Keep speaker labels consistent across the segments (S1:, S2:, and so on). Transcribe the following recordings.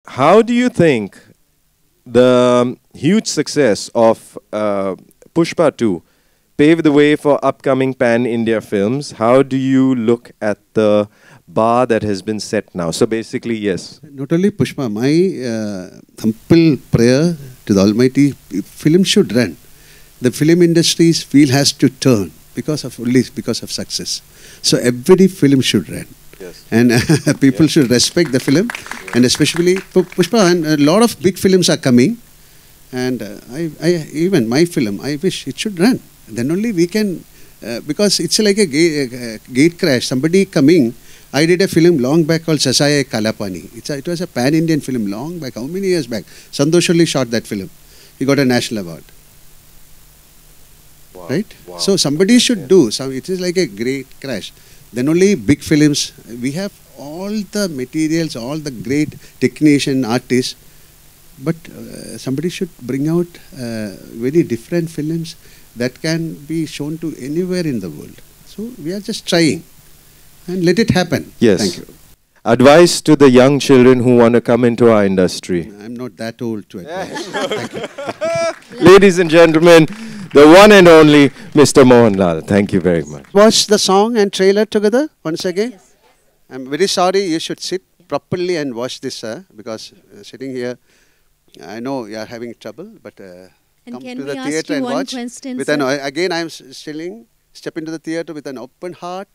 S1: How do you think the huge success of Pushpa 2 paved the way for upcoming pan-India films? How do you look at the bar that has been set now? So basically, yes.
S2: Not only Pushpa, my humble prayer to the Almighty, film should run. The film industry's wheel has to turn because of success. So every film should run.
S1: Yes.
S2: And people should respect the film, and especially Pushpa, and a lot of big films are coming. And even my film, I wish it should run. Then only we can, because it's like a gate crash. Somebody coming. I did a film long back called Sasaya Kalapani. It was a pan-Indian film long back. How many years back? Santosh Sholli shot that film. He got a national award.
S1: Wow.
S2: Right?
S1: Wow.
S2: So somebody should do. So it is like a great crash. Then only big films. We have all the materials, all the great technician, artists. But somebody should bring out very different films that can be shown to anywhere in the world. So we are just trying. And let it happen.
S1: Yes.
S2: Thank you.
S1: Advice to the young children who want to come into our industry.
S2: I'm not that old to advise. Thank you.
S1: Ladies and gentlemen, the one and only Mr. Mohanlal. Thank you very much.
S2: Watch the song and trailer together once again. Yes. I'm very sorry. You should sit properly and watch this, because sitting here, I know you are having trouble, but come to the theatre and watch. With again, I'm step into the theatre with an open heart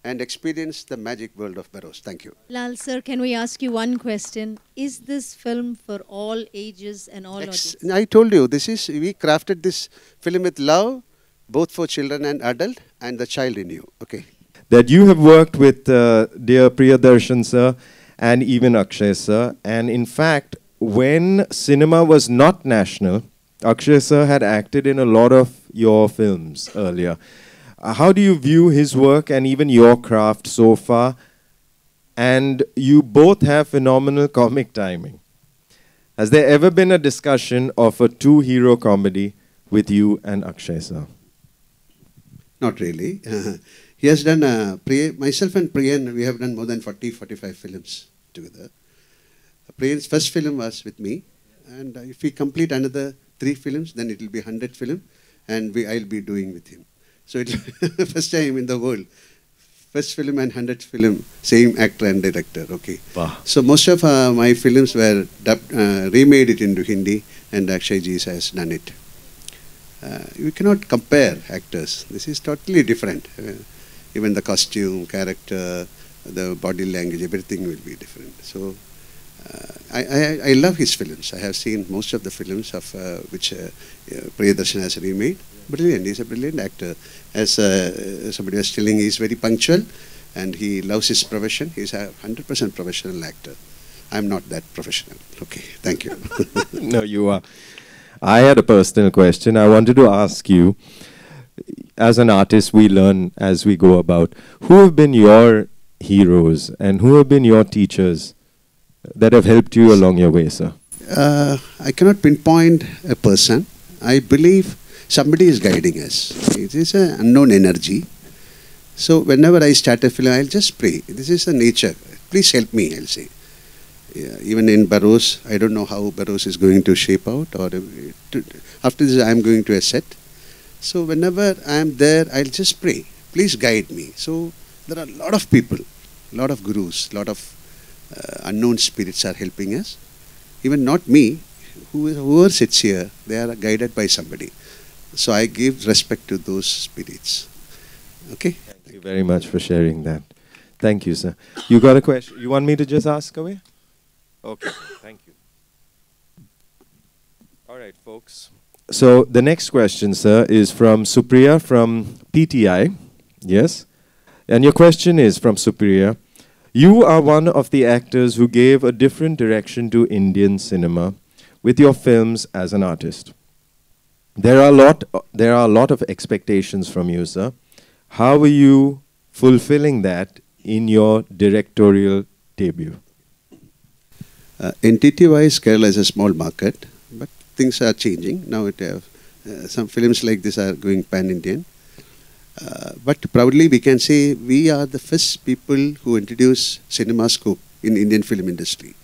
S2: and experience the magic world of Burroughs. Thank you.
S3: Lal sir, can we ask you one question? Is this film for all ages and all audiences?
S2: I told you, we crafted this film with love, both for children and adult, and the child in you. Okay.
S1: That you have worked with dear Priyadarshan sir and even Akshay sir. And in fact, when cinema was not national, Akshay sir had acted in a lot of your films earlier. How do you view his work and even your craft so far? And you both have phenomenal comic timing. Has there ever been a discussion of a two-hero comedy with you and Akshay sir?
S2: Not really. He has done, myself and Priyan, we have done more than 40-45 films together. Priyan's first film was with me. And if we complete another 3 films, then it will be 100 film. And I'll be doing with him. So it's first time in the world. First film and 100th film, same actor and director. Okay.
S1: Wow.
S2: So most of my films were remade it into Hindi, and Akshay ji has done it. You cannot compare actors. This is totally different. Even the costume, character, the body language, everything will be different. So I love his films. I have seen most of the films of which Priyadarshan has remade. Brilliant. He's a brilliant actor. As somebody was telling, he's very punctual and he loves his profession. He's a 100% professional actor. I'm not that professional. Okay, thank you.
S1: No, you are. I had a personal question. I wanted to ask you, as an artist, we learn as we go about. Who have been your heroes and who have been your teachers that have helped you along your way, sir?
S2: I cannot pinpoint a person. I believe somebody is guiding us. It is an unknown energy. So whenever I start a film, I'll just pray. This is the nature. Please help me, I'll say. Yeah, even in Burroughs, I don't know how Burroughs is going to shape out. Or after this, I'm going to a set. So whenever I'm there, I'll just pray. Please guide me. So there are a lot of people, a lot of gurus, a lot of unknown spirits are helping us. Even not me, whoever sits here, they are guided by somebody. So I give respect to those spirits. Okay?
S1: Thank you very much for sharing that. Thank you, sir. You got a question? You want me to just ask away? Okay, thank you. All right, folks. So the next question, sir, is from Supriya from PTI. Yes? And your question is from Supriya. You are one of the actors who gave a different direction to Indian cinema with your films as an artist. There are a lot of expectations from you, sir. How are you fulfilling that in your directorial debut?
S2: Entity-wise, Kerala is a small market, but things are changing. Now some films like this are going pan-Indian. But proudly we can say we are the first people who introduced CinemaScope in Indian film industry.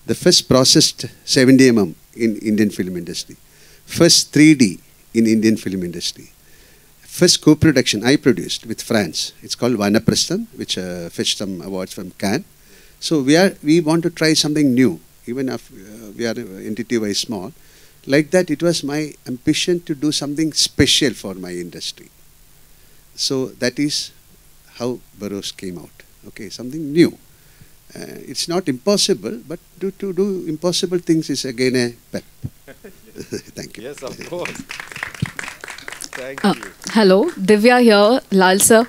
S2: the first processed 70 in Indian film industry, first 3D in Indian film industry, first co-production I produced with France. It's called Vanaprasthan, which fetched some awards from Cannes. So we want to try something new, even if we are entity-wise small. Like that, it was my ambition to do something special for my industry. So that is how Burrows came out. Okay, something new. It's not impossible, but to do impossible things is again a pep. Thank you.
S1: Yes, of course. Thank you.
S4: Hello, Divya here, Lal sir.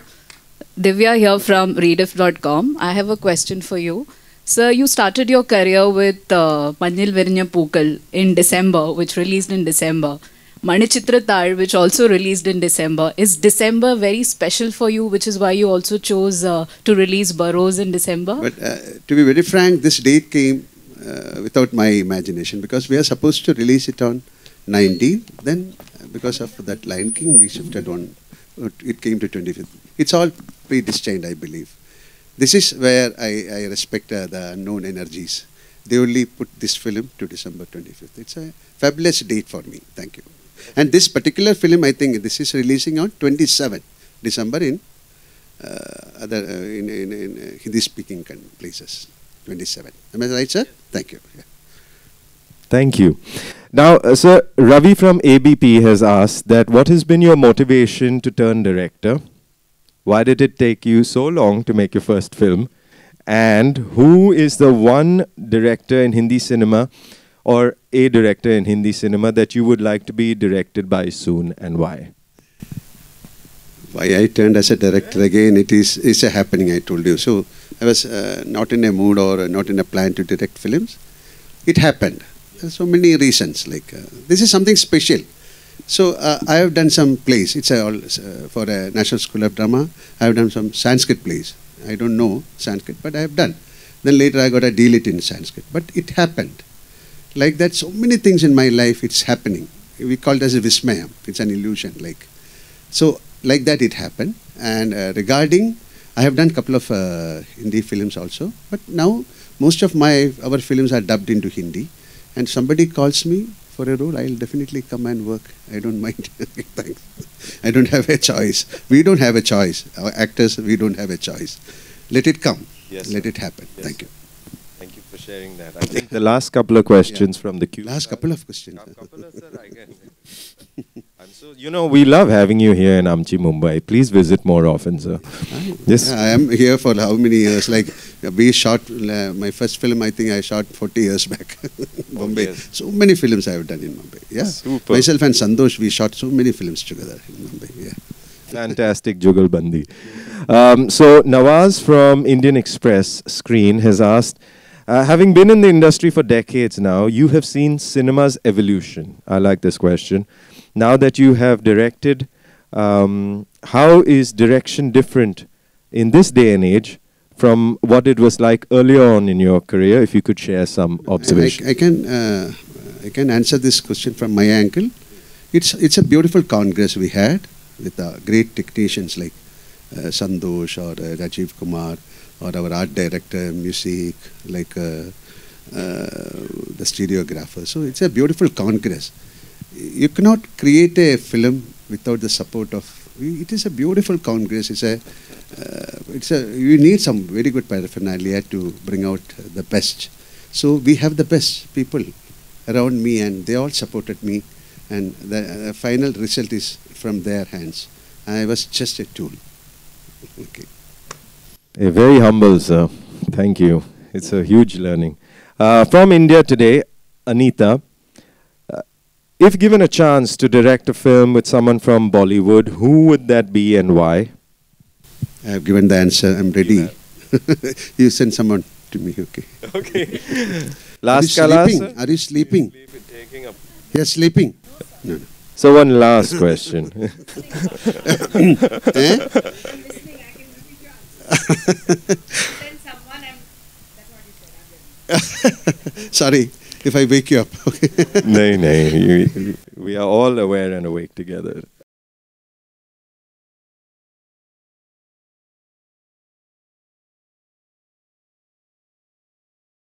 S4: Divya here from Rediff.com. I have a question for you. Sir, you started your career with Mannil Virinja Pookal in December, which released in December. Manichitra Tal, which also released in December. Is December very special for you, which is why you also chose to release Burrows in December?
S2: But to be very frank, this date came without my imagination, because we are supposed to release it on 19th. Then, because of that Lion King, we shifted on. It came to 25th. It's all predestined, I believe. This is where I respect the unknown energies. They only put this film to December 25th. It's a fabulous date for me. Thank you. And this particular film, I think this is releasing on 27th December in Hindi-speaking places. 27. Am I right, sir? Thank you. Yeah.
S1: Thank you. Now, sir, Ravi from ABP has asked that what has been your motivation to turn director? Why did it take you so long to make your first film? And who is the one director in Hindi cinema or a director in Hindi cinema that you would like to be directed by soon, and why?
S2: Why I turned as a director again, it's a happening, I told you. So I was not in a mood or not in a plan to direct films. It happened. There's so many reasons. Like this is something special. So I have done some plays. It's for a National School of Drama. I have done some Sanskrit plays. I don't know Sanskrit, but I have done. Then later I got a deal it in Sanskrit. But it happened. Like that, so many things in my life, it's happening. We call it as a Vismayam. It's an illusion. So like that it happened. And regarding, I have done a couple of Hindi films also. But now most of our films are dubbed into Hindi. And somebody calls me for a role, I'll definitely come and work. I don't mind. Thanks. I don't have a choice. We don't have a choice. Our actors, we don't have a choice. Let it come. Yes, Let it happen. Yes. Thank you.
S1: Thank you for sharing that. I think the last couple of questions from the queue.
S2: Last couple of questions.
S1: We love having you here in Amchi, Mumbai. Please visit more often, sir.
S2: I am here for how many years? We shot my first film, I think I shot 40 years back in Bombay. Yes. So many films I have done in Mumbai. Yeah. Super. Myself and Sandosh, we shot so many films together in Mumbai. Yeah.
S1: Fantastic Jugalbandi. So Nawaz from Indian Express Screen has asked, having been in the industry for decades now, you have seen cinema's evolution. I like this question. Now that you have directed, how is direction different in this day and age from what it was like earlier on in your career? If you could share some observations.
S2: I can answer this question from my angle. It's a beautiful congress we had with great technicians like Sandosh or Rajiv Kumar or our art director, music, like the stereographer. So it's a beautiful congress. You cannot create a film without the support of. It is a beautiful congress. You need some very good paraphernalia to bring out the best. So we have the best people around me, and they all supported me. And the final result is from their hands. I was just a tool. Okay.
S1: Very humble, sir. Thank you. It's a huge learning. From India today, Anita. If given a chance to direct a film with someone from Bollywood, who would that be and why?
S2: I have given the answer. I'm ready. You send someone to me, okay?
S1: Okay.
S2: Last Kalas. Are you sleeping? You're sleeping? No.
S1: So one last question.
S2: Sorry. If I wake you up.
S1: No. We are all aware and awake together.